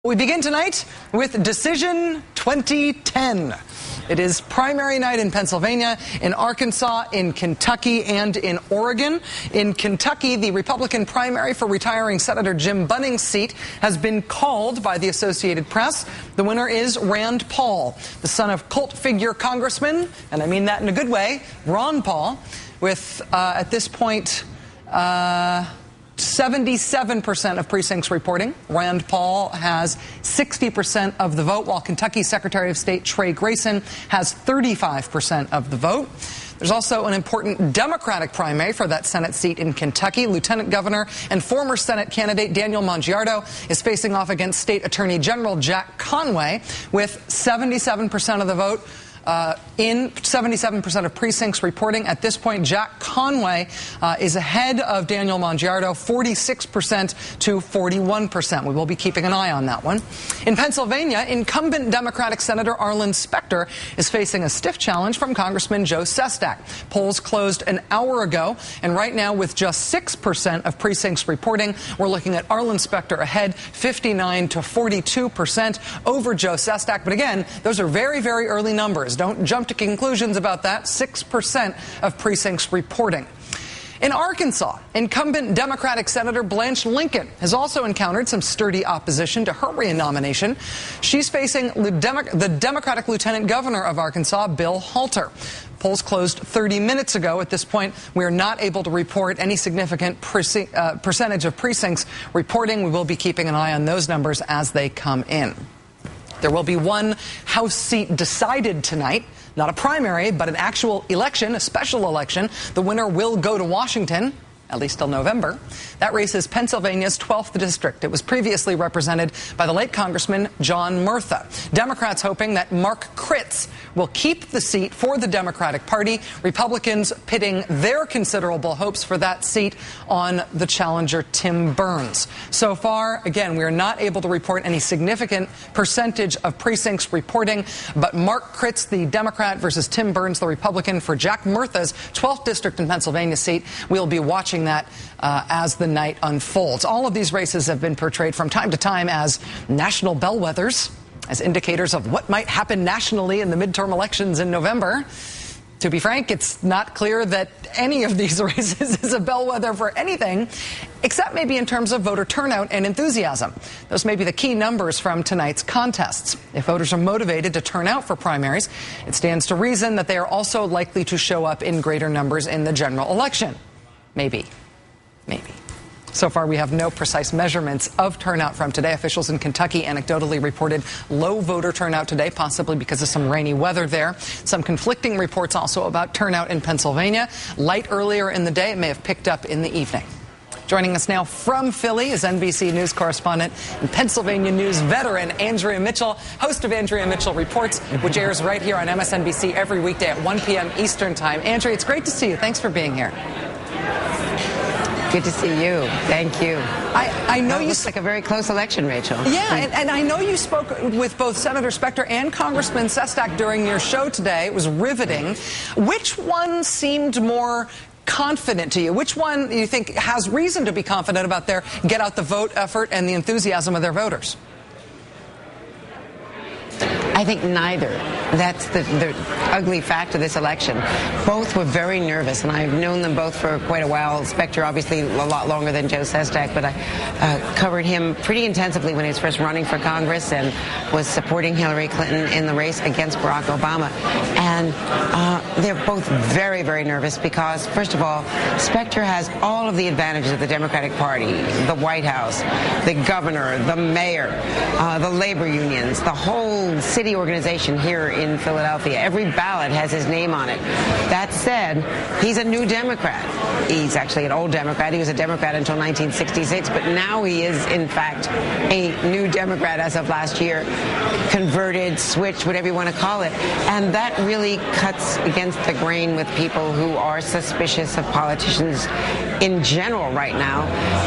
We begin tonight with Decision 2010. It is primary night in Pennsylvania, in Arkansas, in Kentucky, and in Oregon. In Kentucky, the Republican primary for retiring Senator Jim Bunning's seat has been called by the Associated Press. The winner is Rand Paul, the son of cult figure Congressman, and I mean that in a good way, Ron Paul, with, at this point, 77% of precincts reporting. Rand Paul has 60% of the vote, while Kentucky Secretary of State Trey Grayson has 35% of the vote. There's also an important Democratic primary for that Senate seat in Kentucky. Lieutenant Governor and former Senate candidate Daniel Mongiardo is facing off against State Attorney General Jack Conway with 77% of the vote. In 77% of precincts reporting. At this point, Jack Conway is ahead of Daniel Mongiardo, 46% to 41%. We will be keeping an eye on that one. In Pennsylvania, incumbent Democratic Senator Arlen Specter is facing a stiff challenge from Congressman Joe Sestak. Polls closed an hour ago, and right now, with just 6% of precincts reporting, we're looking at Arlen Specter ahead, 59 to 42% over Joe Sestak. But again, those are very, very early numbers. Don't jump to conclusions about that. 6% of precincts reporting. In Arkansas, incumbent Democratic Senator Blanche Lincoln has also encountered some sturdy opposition to her re-nomination. She's facing the Democratic Lieutenant Governor of Arkansas, Bill Halter. Polls closed 30 minutes ago. At this point, we are not able to report any significant percentage of precincts reporting. We will be keeping an eye on those numbers as they come in. There will be one House seat decided tonight, not a primary, but an actual election, a special election. The winner will go to Washington, at least till November. That race is Pennsylvania's 12th district. It was previously represented by the late Congressman John Murtha. Democrats hoping that Mark Kritz will keep the seat for the Democratic Party. Republicans pitting their considerable hopes for that seat on the challenger Tim Burns. So far, again, we are not able to report any significant percentage of precincts reporting, but Mark Kritz, the Democrat, versus Tim Burns, the Republican, for Jack Murtha's 12th district in Pennsylvania seat. We'll be watching that as the night unfolds. All of these races have been portrayed from time to time as national bellwethers, as indicators of what might happen nationally in the midterm elections in November. To be frank, it's not clear that any of these races is a bellwether for anything, except maybe in terms of voter turnout and enthusiasm. Those may be the key numbers from tonight's contests. If voters are motivated to turn out for primaries, it stands to reason that they are also likely to show up in greater numbers in the general election. Maybe. So far, we have no precise measurements of turnout from today. Officials in Kentucky anecdotally reported low voter turnout today, possibly because of some rainy weather there. Some conflicting reports also about turnout in Pennsylvania. Light earlier in the day. It may have picked up in the evening. Joining us now from Philly is NBC News correspondent and Pennsylvania News veteran Andrea Mitchell, host of Andrea Mitchell Reports, which airs right here on MSNBC every weekday at 1 p.m. Eastern Time. Andrea, it's great to see you. Thanks for being here. Good to see you. Thank you. I know it looks like a very close election, Rachel. Yeah, and I know you spoke with both Senator Specter and Congressman Sestak during your show today. It was riveting. Which one seemed more confident to you? Which one do you think has reason to be confident about their get out the vote effort and the enthusiasm of their voters? I think neither. That's the ugly fact of this election. Both were very nervous, and I've known them both for quite a while. Specter, obviously, a lot longer than Joe Sestak, but I covered him pretty intensively when he was first running for Congress and was supporting Hillary Clinton in the race against Barack Obama. And they're both very, very nervous because, first of all, Specter has all of the advantages of the Democratic Party, the White House, the governor, the mayor, the labor unions, the whole city organization here in Philadelphia. Every ballot has his name on it. That said, he's a new Democrat. He's actually an old Democrat. He was a Democrat until 1966, but now he is, in fact, a new Democrat as of last year. Converted, switched, whatever you want to call it. And that really cuts against the grain with people who are suspicious of politicians in general right now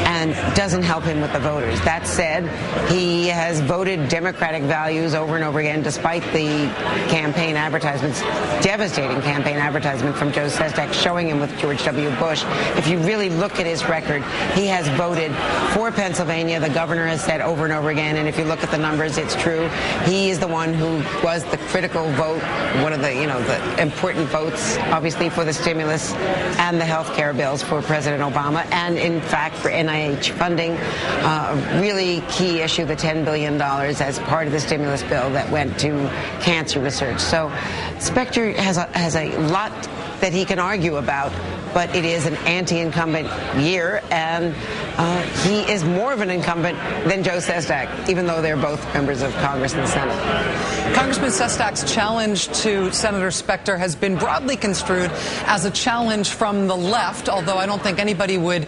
and doesn't help him with the voters. That said, he has voted Democratic values over and over again, despite the campaign advertisements, devastating campaign advertisement from Joe Sestak showing him with George W. Bush. If you really look at his record, he has voted for Pennsylvania. The governor has said over and over again, and if you look at the numbers, it's true. He is the one who was the critical vote, one of the, the important votes, obviously, for the stimulus and the health care bills for President Obama, and in fact for NIH funding, a really key issue, the $10 billion as part of the stimulus bill that went to cancer research. So Specter has a lot that he can argue about, but it is an anti-incumbent year, and he is more of an incumbent than Joe Sestak, even though they're both members of Congress and the Senate. Congressman Sestak's challenge to Senator Specter has been broadly construed as a challenge from the left, although I don't think anybody would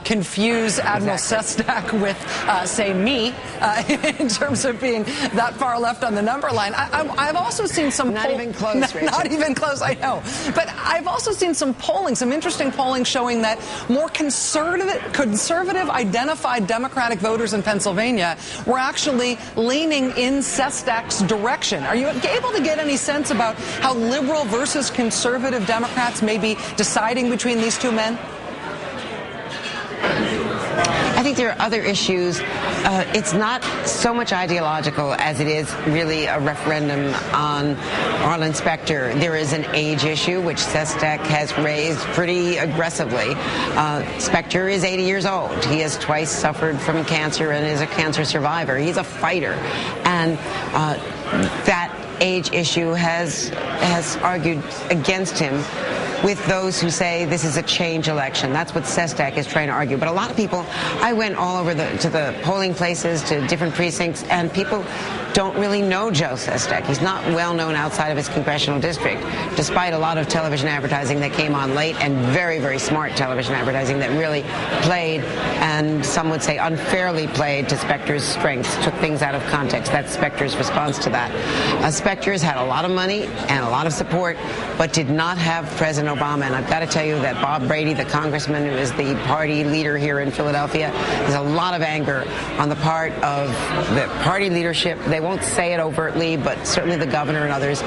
confuse Admiral Sestak with, say, me, in terms of being that far left on the number line. I've also seen some... Not even close, Rachel. Not even close, I know. But I've also seen some polling, some interesting polling showing that more conservative identified Democratic voters in Pennsylvania were actually leaning in Sestak's direction. Are you able to get any sense about how liberal versus conservative Democrats may be deciding between these two men? I think there are other issues. It's not so much ideological as it is really a referendum on Arlen Specter. There is an age issue, which Sestak has raised pretty aggressively. Specter is 80 years old. He has twice suffered from cancer and is a cancer survivor. He's a fighter. And that age issue has argued against him with those who say this is a change election. That's what Sestak is trying to argue. But a lot of people, I went all over to the polling places, to different precincts, and people don't really know Joe Sestak. He's not well known outside of his congressional district, despite a lot of television advertising that came on late, and very, very smart television advertising that really played, and some would say unfairly played, to Specter's strengths, took things out of context. That's Specter's response to that. Specter's had a lot of money and a lot of support, but did not have President Obama. And I've got to tell you that Bob Brady, the congressman who is the party leader here in Philadelphia, there's a lot of anger on the part of the party leadership. They won't say it overtly, but certainly the governor and others,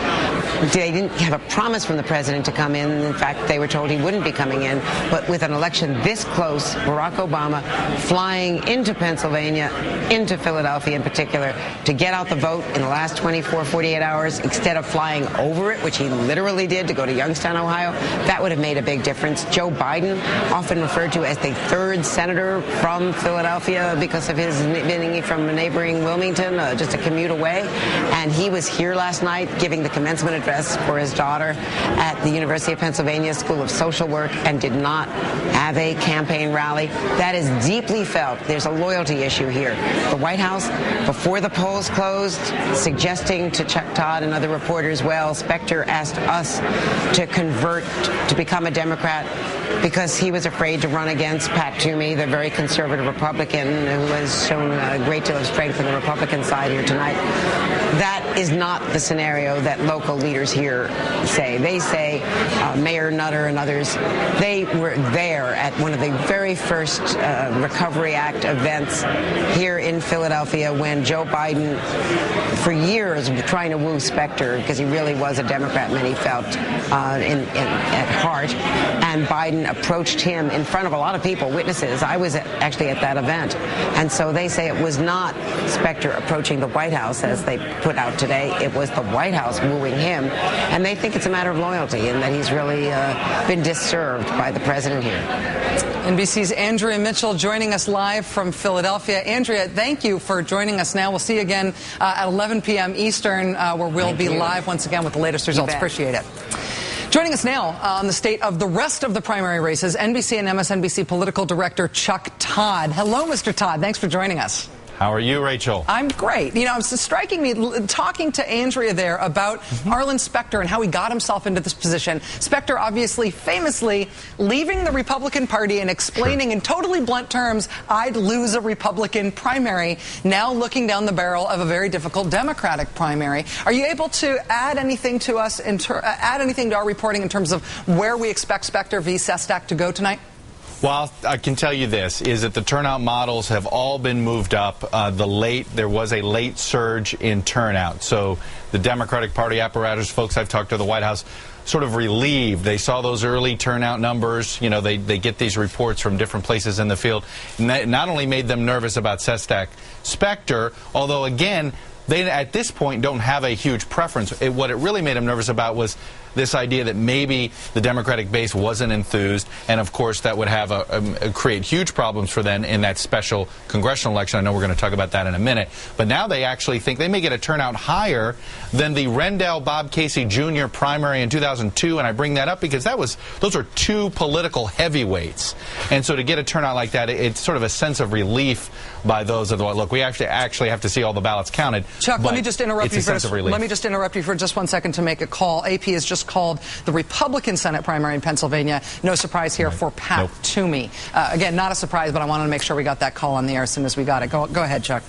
they didn't have a promise from the president to come in. In fact, they were told he wouldn't be coming in. But with an election this close, Barack Obama flying into Pennsylvania, into Philadelphia in particular, to get out the vote in the last 24, 48 hours, instead of flying over it, which he literally did, to go to Youngstown, Ohio, that would have made a big difference. Joe Biden, often referred to as the third senator from Philadelphia because of his being from neighboring Wilmington, just a commute away. And he was here last night giving the commencement address for his daughter at the University of Pennsylvania School of Social Work, and did not have a campaign rally. That is deeply felt. There's a loyalty issue here. The White House, before the polls closed, suggesting to Chuck Todd and other reporters, well, Specter asked us to convert to become a Democrat because he was afraid to run against Pat Toomey, the very conservative Republican who has shown a great deal of strength on the Republican side here tonight. That is not the scenario that local leaders here say. They say, Mayor Nutter and others, they were there at one of the very first Recovery Act events here in Philadelphia when Joe Biden, for years, was trying to woo Specter because he really was a Democrat, many felt, at heart. And Biden approached him in front of a lot of people, witnesses. I was actually at that event. And so they say it was not Specter approaching the White House, as they put out today. It was the White House wooing him. And they think it's a matter of loyalty and that he's really been disserved by the president here. NBC's Andrea Mitchell joining us live from Philadelphia. Andrea, thank you for joining us now. We'll see you again at 11 p.m. Eastern, where we'll be live once again with the latest results. Appreciate it. Joining us now on the state of the rest of the primary races, NBC and MSNBC political director Chuck Todd. Hello, Mr. Todd. Thanks for joining us. How are you, Rachel? I'm great. You know, it's striking me talking to Andrea there about Arlen Specter and how he got himself into this position. Specter obviously famously leaving the Republican Party and explaining in totally blunt terms, I'd lose a Republican primary, now looking down the barrel of a very difficult Democratic primary. Are you able to add anything to us, add anything to our reporting in terms of where we expect Specter v. Sestak to go tonight? Well, I can tell you this, is that the turnout models have all been moved up. There was a late surge in turnout. So the Democratic Party apparatus folks I've talked to, the White House, sort of relieved. They saw those early turnout numbers. You know, they get these reports from different places in the field. And that not only made them nervous about Sestak Specter, although, again, they at this point don't have a huge preference. What it really made them nervous about was this idea that maybe the Democratic base wasn't enthused, and of course that would have create huge problems for them in that special congressional election. I know we're going to talk about that in a minute, but now they actually think they may get a turnout higher than the Rendell-Bob Casey Jr. primary in 2002, and I bring that up because those are two political heavyweights, and so to get a turnout like that, it's sort of a sense of relief by those of the look. We actually have to see all the ballots counted. Chuck, let me just interrupt you for just 1 second to make a call. AP has just called the Republican Senate primary in Pennsylvania. No surprise here for Pat Toomey. Again, not a surprise, but I wanted to make sure we got that call on the air as soon as we got it. Go ahead, Chuck.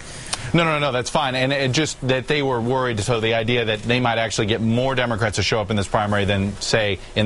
No, that's fine. And it just that they were worried, so the idea that they might actually get more Democrats to show up in this primary than, say, in